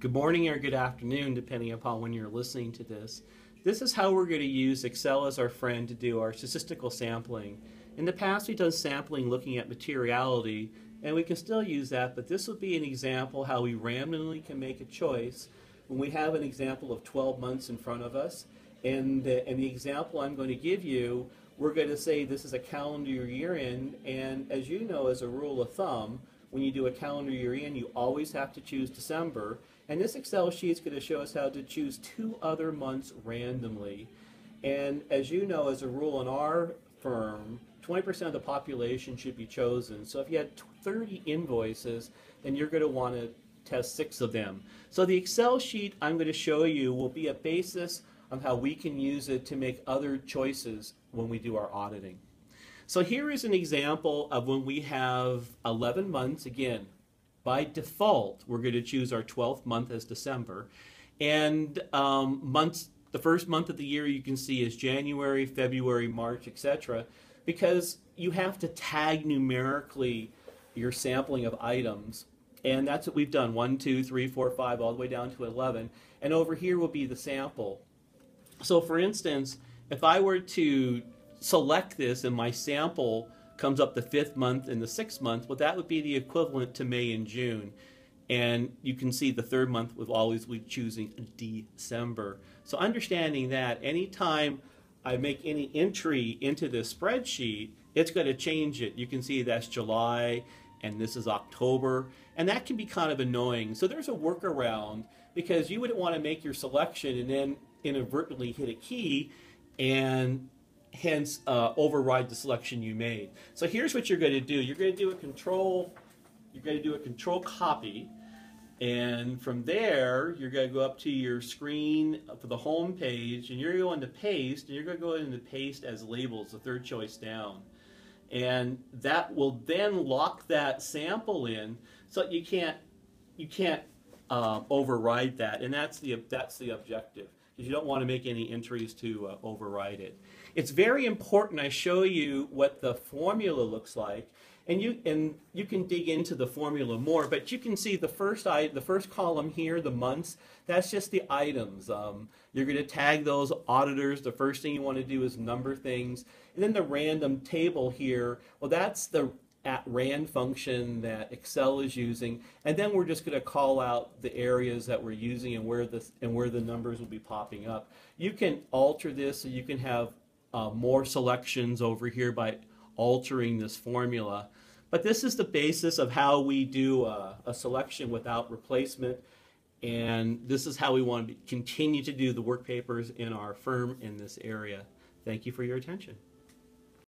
Good morning or good afternoon, depending upon when you're listening to this. This is how we're going to use Excel as our friend to do our statistical sampling. In the past, we've done sampling looking at materiality, and we can still use that, but this would be an example how we randomly can make a choice when we have an example of 12 months in front of us. And the example I'm going to give you, we're going to say this is a calendar year in, and as you know, as a rule of thumb, when you do a calendar year in, you always have to choose December. And this Excel sheet is going to show us how to choose 2 other months randomly. And as you know, as a rule in our firm, 20% of the population should be chosen. So if you had 30 invoices, then you're going to want to test 6 of them. So the Excel sheet I'm going to show you will be a basis on how we can use it to make other choices when we do our auditing. So here is an example of when we have 11 months. Again, by default, we're going to choose our 12th month as December. And the first month of the year you can see is January, February, March, etc. Because you have to tag numerically your sampling of items. And that's what we've done, 1, 2, 3, 4, 5, all the way down to 11. And over here will be the sample. So for instance, if I were to select this and my sample comes up the 5th month and the 6th month, well, that would be the equivalent to May and June. And you can see the 3rd month will always be choosing December. So understanding that, anytime I make any entry into this spreadsheet, it's going to change it. You can see that's July and this is October, and that can be kind of annoying. So there's a workaround, because you wouldn't want to make your selection and then inadvertently hit a key and hence override the selection you made. So here's what you're going to do. You're going to do a control copy, and from there you're going to go up to your screen for the home page, and you're going to paste, and you're going to go into paste as labels, the 3rd choice down. And that will then lock that sample in so that you can't override that, and that's the objective, because you don't want to make any entries to override it. It's very important I show you what the formula looks like, and you can dig into the formula more, but you can see the first column here, the months, that's just the items. You're going to tag those auditors. The first thing you want to do is number things. And then the random table here, well, that's the @rand function that Excel is using, and then we're just going to call out the areas that we're using and where the numbers will be popping up. You can alter this so you can have more selections over here by altering this formula. But this is the basis of how we do a selection without replacement, and this is how we want to continue to do the work papers in our firm in this area. Thank you for your attention.